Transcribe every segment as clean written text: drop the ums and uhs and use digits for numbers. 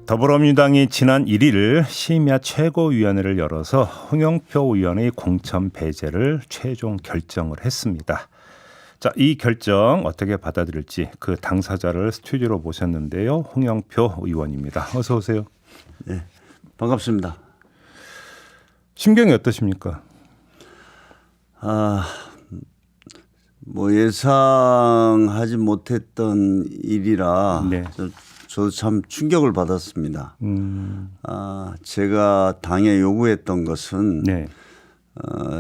더불어민주당이 지난 1일 심야 최고위원회를 열어서 홍영표 의원의 공천 배제를 최종 결정을 했습니다. 자, 이 결정 어떻게 받아들일지 그 당사자를 스튜디오로 모셨는데요. 홍영표 의원입니다. 어서 오세요. 네, 반갑습니다. 심경이 어떠십니까? 뭐 예상하지 못했던 일이라 네. 저도 참 충격을 받았습니다. 제가 당에 요구했던 것은 네.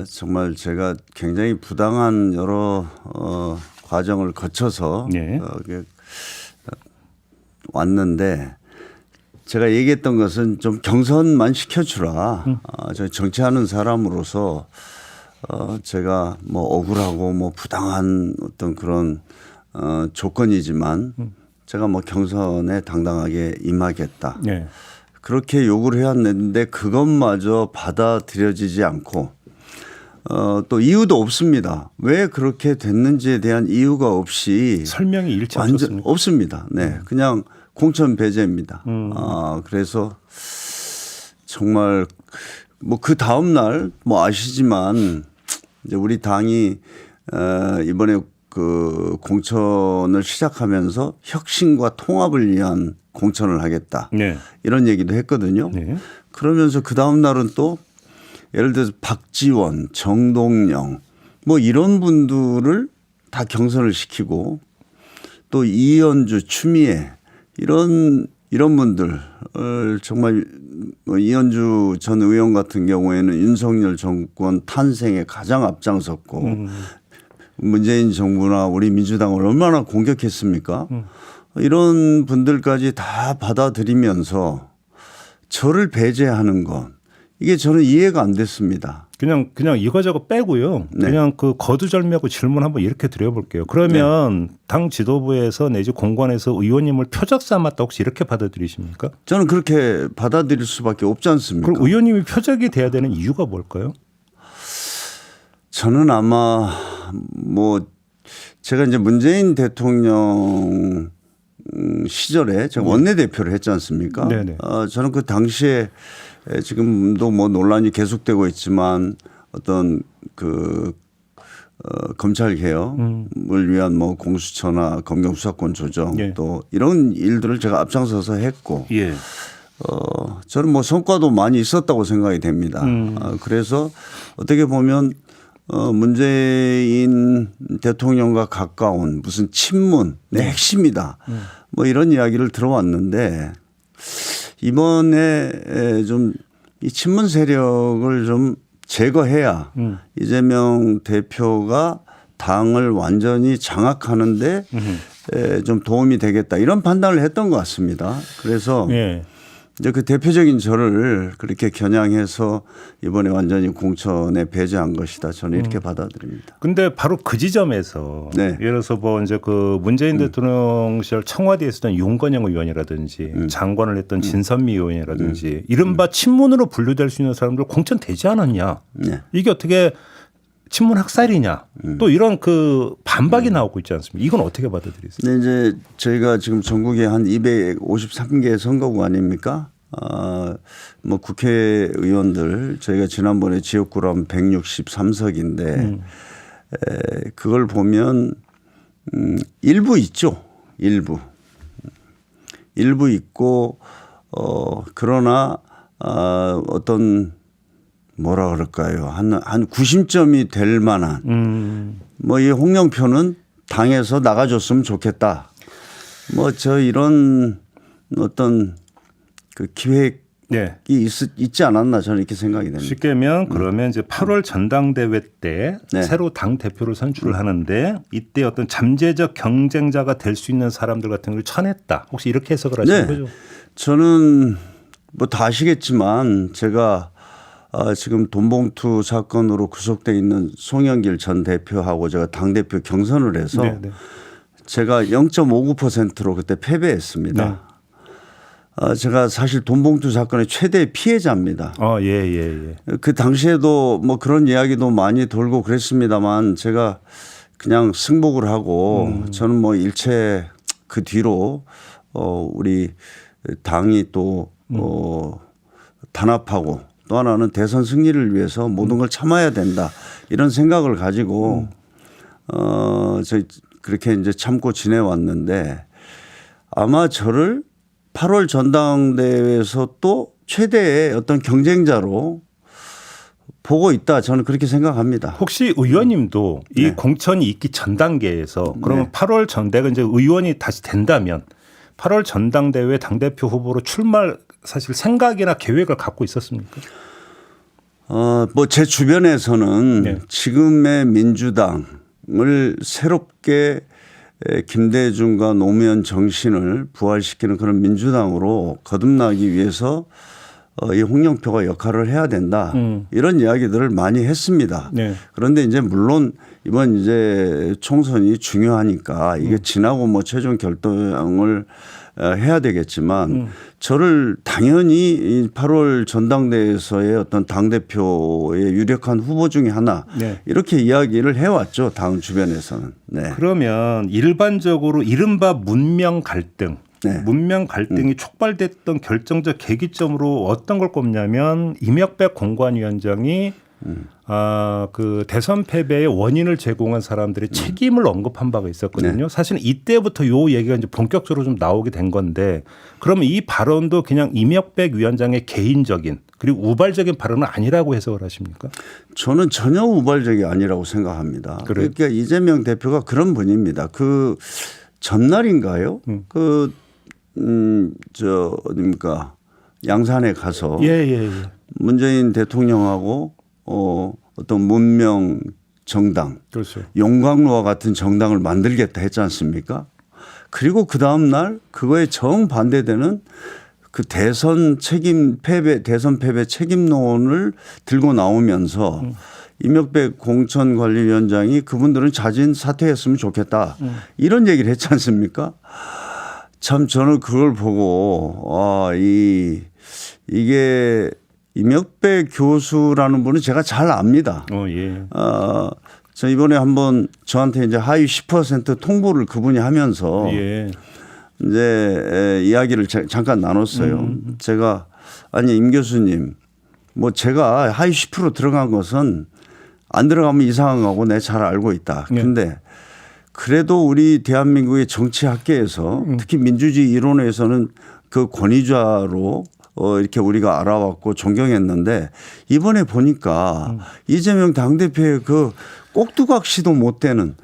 정말 제가 굉장히 부당한 여러 과정을 거쳐서 네. 왔는데 제가 얘기했던 것은 좀 경선만 시켜주라. 저 정치하는 사람으로서 제가 뭐 억울하고 뭐 부당한 어떤 그런 조건이지만 제가 뭐 경선에 당당하게 임하겠다. 네. 그렇게 요구를 해왔는데 그것마저 받아들여지지 않고 또 이유도 없습니다. 왜 그렇게 됐는지에 대한 이유가 없이 설명이 일치 완전 없었습니까? 없습니다. 네, 그냥 공천 배제입니다. 그래서 정말 뭐 그 다음 날 뭐 아시지만 이제 우리 당이 이번에 그 공천을 시작하면서 혁신과 통합을 위한 공천을 하겠다. 네. 이런 얘기도 했거든요. 네. 그러면서 그 다음 날은 또 예를 들어서 박지원, 정동영 뭐 이런 분들을 다 경선을 시키고 또 이현주, 추미애 이런 분들 정말 뭐 이현주 전 의원 같은 경우에는 윤석열 정권 탄생에 가장 앞장섰고 문재인 정부나 우리 민주당을 얼마나 공격했습니까? 이런 분들까지 다 받아들이면서 저를 배제하는 건 이게 저는 이해가 안 됐습니다. 그냥 이거저거 빼고요. 네. 그냥 그 거두절미하고 질문 한번 이렇게 드려볼게요. 그러면 당 지도부에서 내지 공관에서 의원님을 표적 삼았다 혹시 이렇게 받아들이십니까? 저는 그렇게 받아들일 수밖에 없지 않습니까? 그럼 의원님이 표적이 돼야 되는 이유가 뭘까요? 저는 아마 뭐 제가 이제 문재인 대통령 시절에 제가 원내대표를 했지 않습니까? 네네. 저는 그 당시에 지금도 뭐 논란이 계속되고 있지만 어떤 그 검찰 개혁을 위한 뭐 공수처나 검경 수사권 조정 예. 또 이런 일들을 제가 앞장서서 했고 예. 저는 뭐 성과도 많이 있었다고 생각이 됩니다. 그래서 어떻게 보면 문재인 대통령과 가까운 무슨 친문의 핵심이다. 뭐 이런 이야기를 들어왔는데 이번에 좀 이 친문 세력을 좀 제거해야 이재명 대표가 당을 완전히 장악하는데 좀 도움이 되겠다 이런 판단을 했던 것 같습니다. 그래서 예. 이제 그 대표적인 저를 그렇게 겨냥해서 이번에 완전히 공천에 배제한 것이다. 저는 이렇게 받아들입니다. 근데 바로 그 지점에서 네. 예를 들어서 뭐 이제 그 문재인 대통령 시절 청와대에 있었던 윤건영 의원이라든지 장관을 했던 진선미 의원이라든지 이른바 친문으로 분류될 수 있는 사람들 공천되지 않았냐. 네. 이게 어떻게 친문 학살이냐. 또 이런 그 반박이 나오고 있지 않습니까? 이건 어떻게 받아들이세요? 근데 이제 저희가 지금 전국에 한 253개 선거구 아닙니까? 뭐 국회의원들 저희가 지난번에 지역구로 하면 163석인데 그걸 보면 일부 있죠. 일부 있고 그러나 어떤 뭐라 그럴까요? 한 90점이 될 만한 뭐 이 홍영표는 당에서 나가줬으면 좋겠다. 뭐 저 이런 어떤 그 기획이 네. 있지 않았나 저는 이렇게 생각이 됩니다. 쉽게 하면 그러면 이제 8월 전당대회 때 네. 새로 당 대표를 선출을 하는데 이때 어떤 잠재적 경쟁자가 될 수 있는 사람들 같은 걸 쳐냈다. 혹시 이렇게 해석을 하시는 거죠? 저는 뭐 다 아시겠지만 제가 지금 돈봉투 사건으로 구속돼 있는 송영길 전 대표하고 제가 당대표 경선을 해서 네네. 제가 0.59%로 그때 패배했습니다. 네. 제가 사실 돈봉투 사건의 최대 피해자입니다. 예. 그 당시에도 뭐 그런 이야기도 많이 돌고 그랬습니다만 제가 그냥 승복을 하고 저는 뭐 일체 그 뒤로 우리 당이 또 단합하고 또 하나는 대선 승리를 위해서 모든 걸 참아야 된다 이런 생각을 가지고 저희 그렇게 이제 참고 지내왔는데 아마 저를 8월 전당대회에서 또 최대의 어떤 경쟁자로 보고 있다 저는 그렇게 생각합니다. 혹시 의원님도 이 네. 공천이 있기 전 단계에서 그러면 8월 전대가 이제 의원이 다시 된다면 8월 전당대회 당대표 후보로 출마할 사실 생각이나 계획을 갖고 있었습니까? 뭐 제 주변에서는 네. 지금의 민주당을 새롭게 김대중과 노무현 정신을 부활시키는 그런 민주당으로 거듭나기 위해서 이 홍영표가 역할을 해야 된다. 이런 이야기들을 많이 했습니다. 네. 그런데 이제 물론 이번 이제 총선이 중요하니까 이게 지나고 뭐 최종 결정을 해야 되겠지만 저를 당연히 이 8월 전당대회에서의 어떤 당대표의 유력한 후보 중에 하나 네. 이렇게 이야기를 해왔죠. 당 주변에서는. 네. 그러면 일반적으로 이른바 문명 갈등, 네. 문명 갈등이 촉발됐던 결정적 계기점으로 어떤 걸 꼽냐면 이명박 공관위원장이 그 대선 패배의 원인을 제공한 사람들의 책임을 언급한 바가 있었거든요. 사실은 이때부터 요 얘기가 이제 본격적으로 좀 나오게 된 건데 그러면 이 발언도 그냥 이명박 위원장의 개인적인 그리고 우발적인 발언은 아니라고 해석을 하십니까? 저는 전혀 우발적이 아니라고 생각합니다. 그래요? 그러니까 이재명 대표가 그런 분입니다. 그 전날인가요? 저 어딥니까 양산에 가서 예. 문재인 대통령하고 어떤 문명 정당, 그렇죠. 용광로와 같은 정당을 만들겠다 했지 않습니까? 그리고 그 다음 날 그거에 정반대되는 그 대선 패배 책임론을 들고 나오면서 이명박 공천관리위원장이 그분들은 자진 사퇴했으면 좋겠다 이런 얘기를 했지 않습니까? 참 저는 그걸 보고 이게 이명박 교수라는 분은 제가 잘 압니다. 예. 저 이번에 한번 저한테 이제 하위 10% 통보를 그분이 하면서 예. 이제 이야기를 잠깐 나눴어요. 제가 아니 임 교수님 뭐 제가 하위 10% 들어간 것은 안 들어가면 이상한 거고 내가 잘 알고 있다. 근데 그래도 우리 대한민국의 정치학계에서 특히 민주주의 이론에서는 그 권위자로 이렇게 우리가 알아왔고 존경했는데 이번에 보니까 이재명 당대표의 그 꼭두각시도 못 되는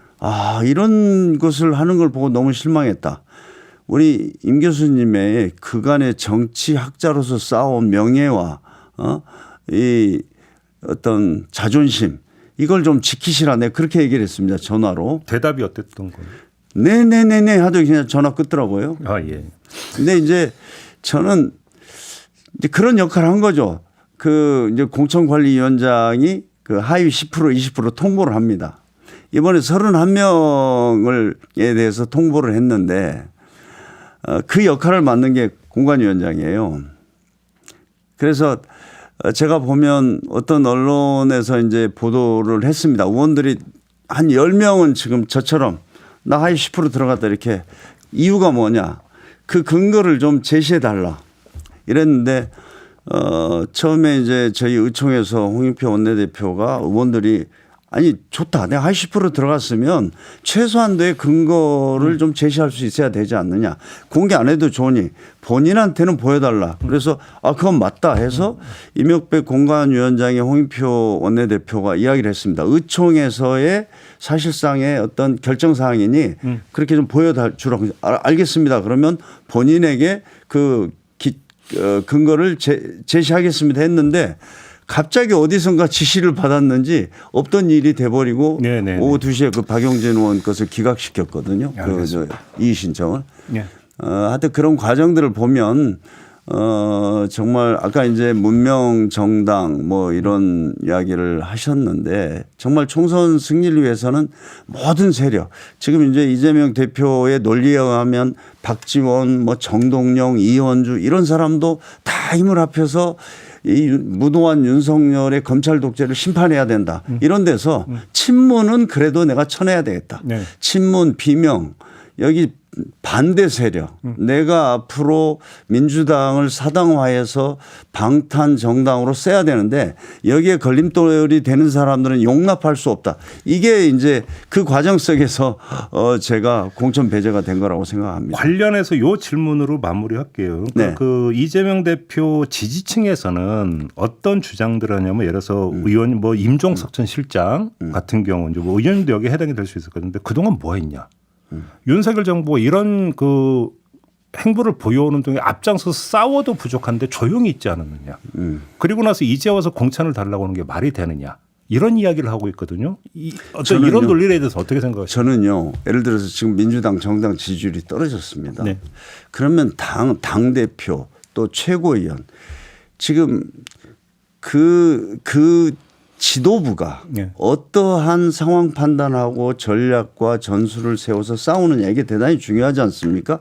이런 것을 하는 걸 보고 너무 실망했다. 우리 임 교수님의 그간의 정치학자로서 쌓아온 명예와 이 어떤 자존심 이걸 좀 지키시라 내가 그렇게 얘기를 했습니다. 전화로. 대답이 어땠던 거예요? 네네네네 하더니 그냥 전화 끊더라고요. 예. 근데 이제 저는 이제 그런 역할을 한 거죠. 그 이제 공천관리위원장이 그 하위 10% 20% 통보를 합니다. 이번에 31명에 대해서 통보를 했는데 그 역할을 맡는 게 공관위원장이에요. 그래서 제가 보면 어떤 언론에서 이제 보도를 했습니다. 의원들이 한 10명은 지금 저처럼 나 하위 10% 들어갔다 이렇게 이유가 뭐냐. 그 근거를 좀 제시해 달라. 이랬는데 처음에 이제 저희 의총에서 홍영표 원내대표가 의원들이 아니 좋다. 내가 하위 10% 들어갔으면 최소한도의 근거를 좀 제시할 수 있어야 되지 않느냐. 공개 안 해도 좋으니 본인한테는 보여달라. 그래서 그건 맞다 해서 이명박 공관위원장의 홍영표 원내대표가 이야기를 했습니다. 의총에서의 사실상의 어떤 결정사항이니 그렇게 좀 보여주라고. 알겠습니다. 그러면 본인에게 그 근거를 제시하겠습니다 했는데 갑자기 어디선가 지시를 받았는지 없던 일이 돼버리고 네네네. 오후 2시에 그 박용진 의원 것을 기각시켰거든요. 그 이의 신청을. 네. 하여튼 그런 과정들을 보면 정말 아까 이제 문명 정당 뭐 이런 이야기를 하셨는데 정말 총선 승리를 위해서는 모든 세력 지금 이제 이재명 대표의 논리에 의하면 박지원 뭐 정동영 이현주 이런 사람도 다 힘을 합해서 이 무도한 윤석열의 검찰 독재를 심판해야 된다. 이런 데서 친문은 그래도 내가 쳐내야 되겠다. 네. 친문 비명 여기 반대 세력, 내가 앞으로 민주당을 사당화해서 방탄 정당으로 써야 되는데 여기에 걸림돌이 되는 사람들은 용납할 수 없다. 이게 이제 그 과정 속에서 제가 공천 배제가 된 거라고 생각합니다. 관련해서 요 질문으로 마무리할게요. 네. 그 이재명 대표 지지층에서는 어떤 주장들을 하냐면 예를 들어서 의원 뭐 임종석 전 실장 같은 경우 이제 뭐 의원님도 여기에 해당이 될 수 있을 건데 그동안 뭐 했냐? 윤석열 정부가 이런 그 행보를 보여오는 동안 앞장서서 싸워도 부족한데 조용히 있지 않았느냐. 그리고 나서 이제 와서 공천을 달라고 하는 게 말이 되느냐. 이런 이야기를 하고 있거든요. 어떤 이런 논리에 대해서 어떻게 생각하세요? 저는요. 예를 들어서 지금 민주당 정당 지지율이 떨어졌습니다. 네. 그러면 당대표 또 최고위원 지금 그 지도부가 네. 어떠한 상황 판단하고 전략과 전술을 세워서 싸우느냐 이게 대단히 중요하지 않습니까?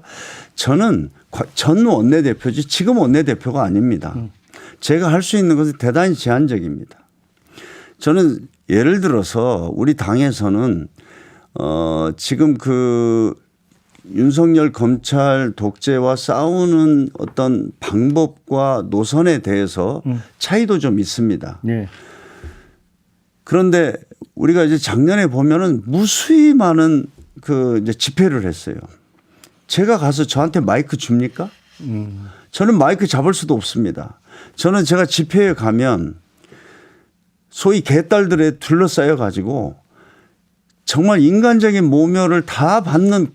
저는 전 원내대표지 지금 원내대표가 아닙니다. 제가 할 수 있는 것은 대단히 제한적입니다. 저는 예를 들어서 우리 당에서는 지금 그 윤석열 검찰 독재와 싸우는 어떤 방법과 노선에 대해서 차이도 좀 있습니다. 네. 그런데 우리가 이제 작년에 보면은 무수히 많은 그 이제 집회를 했어요. 제가 가서 저한테 마이크 줍니까? 저는 마이크 잡을 수도 없습니다. 저는 제가 집회에 가면 소위 개딸들에 둘러싸여 가지고 정말 인간적인 모멸을 다 받는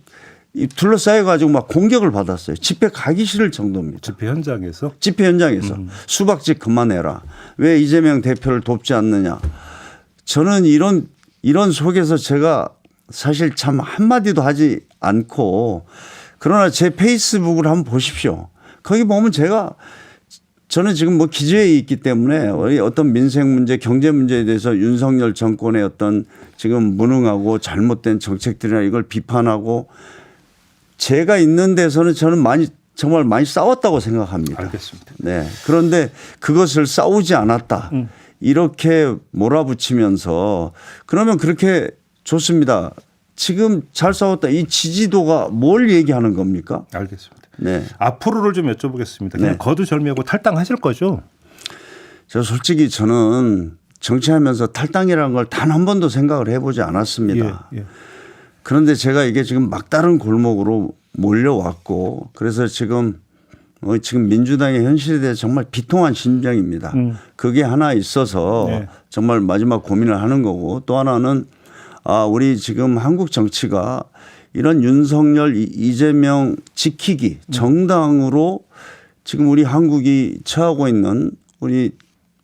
둘러싸여 가지고 막 공격을 받았어요. 집회 가기 싫을 정도입니다. 집회 현장에서 집회 현장에서 수박집 그만해라. 왜 이재명 대표를 돕지 않느냐. 저는 이런 속에서 제가 사실 참 한마디도 하지 않고 그러나 제 페이스북을 한번 보십시오. 거기 보면 저는 지금 뭐 기재에 있기 때문에 어떤 민생 문제, 경제 문제에 대해서 윤석열 정권의 어떤 지금 무능하고 잘못된 정책들이나 이걸 비판하고 제가 있는 데서는 저는 정말 많이 싸웠다고 생각합니다. 알겠습니다. 네. 그런데 그것을 싸우지 않았다. 이렇게 몰아붙이면서 그러면 그렇게 좋습니다. 지금 잘 싸웠다. 이 지지도가 뭘 얘기하는 겁니까? 알겠습니다. 네. 앞으로를 좀 여쭤보겠습니다. 그냥 네. 거두절미하고 탈당하실 거죠? 솔직히 저는 정치하면서 탈당이라는 걸 단 한 번도 생각을 해보지 않았습니다. 예. 그런데 제가 이게 지금 막다른 골목으로 몰려왔고 그래서 지금 민주당의 현실에 대해 정말 비통한 심정입니다. 그게 하나 있어서 네. 정말 마지막 고민을 하는 거고 또 하나는 우리 지금 한국 정치가 이런 윤석열 이재명 지키기 정당으로 지금 우리 한국이 처하고 있는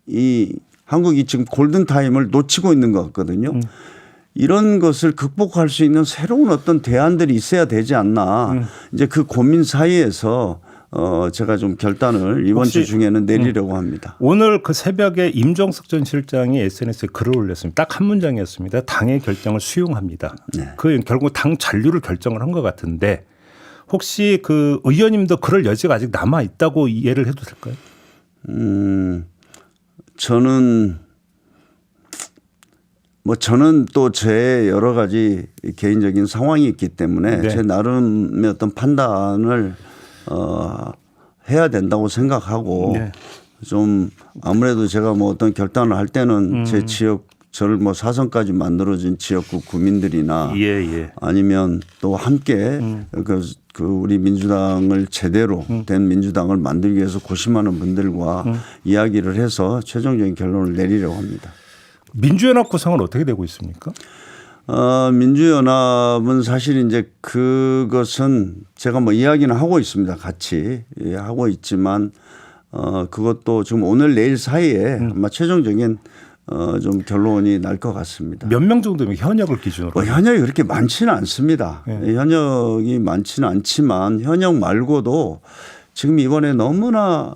이 한국이 지금 골든타임을 놓치고 있는 것 같거든요. 이런 것을 극복할 수 있는 새로운 어떤 대안들이 있어야 되지 않나. 이제 그 고민 사이에서 제가 좀 결단을 이번 주 중에는 내리려고 합니다. 오늘 그 새벽에 임종석 전 실장이 SNS에 글을 올렸습니다. 딱 한 문장이었습니다. 당의 결정을 수용합니다. 네. 그 결국 당 잔류를 결정을 한 것 같은데 혹시 그 의원님도 그럴 여지가 아직 남아 있다고 이해를 해도 될까요? 저는 또 제 여러 가지 개인적인 상황이 있기 때문에 네. 제 나름의 어떤 판단을 해야 된다고 생각하고 네. 좀 아무래도 제가 뭐 어떤 결단을 할 때는 제 지역 저를 뭐 사선까지 만들어진 지역구 구민들이나 예. 아니면 또 함께 그 우리 민주당을 제대로 된 민주당을 만들기 위해서 고심하는 분들과 이야기를 해서 최종적인 결론을 내리려고 합니다. 민주연합 구성은 어떻게 되고 있습니까? 민주연합은 사실 이제 그것은 제가 뭐 이야기는 하고 있습니다. 같이 하고 있지만 그것도 지금 오늘 내일 사이에 아마 최종적인 좀 결론이 날 것 같습니다. 몇 명 정도면 현역을 기준으로? 현역이 그렇게 많지는 않습니다. 네. 현역이 많지는 않지만 현역 말고도 지금 이번에 너무나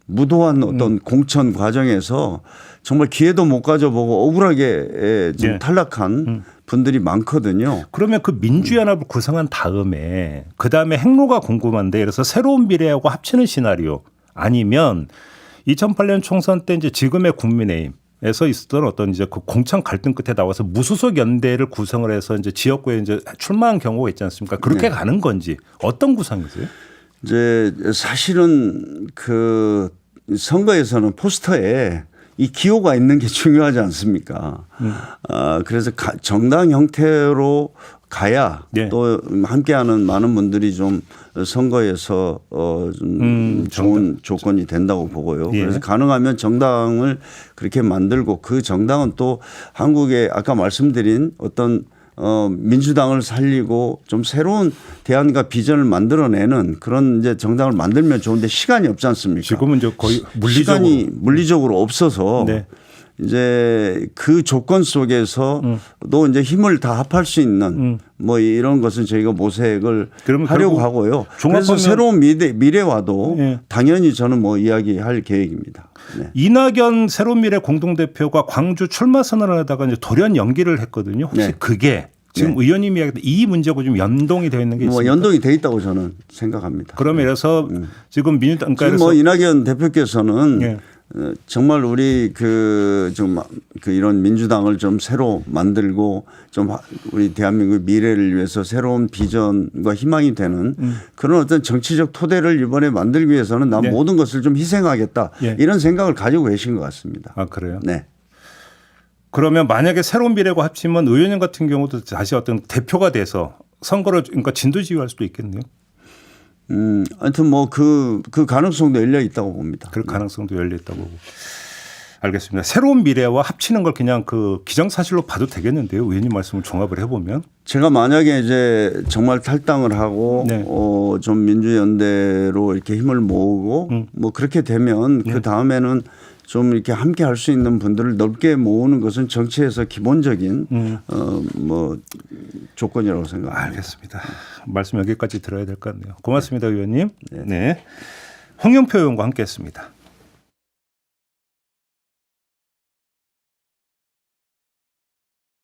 무도한 어떤 공천 과정에서 정말 기회도 못 가져보고 억울하게 좀 네. 탈락한 분들이 많거든요. 그러면 그 민주연합을 구성한 다음에 그다음에 행로가 궁금한데 예를 들어서 새로운 미래하고 합치는 시나리오 아니면 2008년 총선 때 이제 지금의 국민의힘 에서 있었던 어떤 이제 그 공천 갈등 끝에 나와서 무소속 연대를 구성을 해서 이제 지역구에 이제 출마한 경우가 있지 않습니까? 그렇게 가는 건지 어떤 구상이세요? 이제 사실은 그 선거에서는 포스터에 이 기호가 있는 게 중요하지 않습니까? 그래서 정당 형태로 가야 네. 또 함께하는 많은 분들이 좀 선거에서 좀 좋은 조건이 된다고 보고요. 예. 그래서 가능하면 정당을 그렇게 만들고 그 정당은 또 한국의 아까 말씀드린 어떤 민주당을 살리고 좀 새로운 대안과 비전을 만들어내는 그런 이제 정당을 만들면 좋은데 시간이 없지 않습니까? 지금은 이제 거의 물리적으로 시간이 물리적으로 없어서 네. 이제 그 조건 속에서 또 이제 힘을 다 합할 수 있는 뭐 이런 것은 저희가 모색을 그러면 하려고 결국 하고요. 종합하면- 그래서 새로운 미래와도 예. 당연히 저는 뭐 이야기할 계획입니다. 네. 이낙연 새로운 미래 공동대표가 광주 출마 선언을 하다가 이제 돌연 연기를 했거든요. 혹시 네. 그게 지금 의원님이 이야기했던 이 문제하고 좀 연동이 되어 있는 게 뭐 있습니까? 연동이 돼 있다고 저는 생각합니다. 그러면 이래서 지금 민주당 지금 그래서 뭐 이낙연 대표께서는 예. 정말 우리 그 이런 민주당을 좀 새로 만들고 좀 우리 대한민국 미래를 위해서 새로운 비전과 희망이 되는 그런 어떤 정치적 토대를 이번에 만들기 위해서는 난 네. 모든 것을 좀 희생하겠다 예. 이런 생각을 가지고 계신 것 같습니다. 아 그래요? 네. 그러면 만약에 새로운 미래가 합치면 의원님 같은 경우도 다시 어떤 대표가 돼서 선거를 그러니까 진두지휘할 수도 있겠네요. 하여튼 뭐 그 가능성도 열려 있다고 봅니다. 그럴 가능성도 열려 있다고 보고. 알겠습니다. 새로운 미래와 합치는 걸 그냥 그 기정사실로 봐도 되겠는데요. 의원님 말씀을 종합을 해보면. 제가 만약에 이제 정말 탈당을 하고 네. 좀 민주연대로 이렇게 힘을 모으고 뭐 그렇게 되면 그 다음에는 좀 이렇게 함께 할 수 있는 분들을 넓게 모으는 것은 정치에서 기본적인 뭐 조건이라고 생각합니다. 알겠습니다. 말씀 여기까지 들어야 될 것 같네요. 고맙습니다, 의원님. 네. 홍영표 의원과 함께했습니다.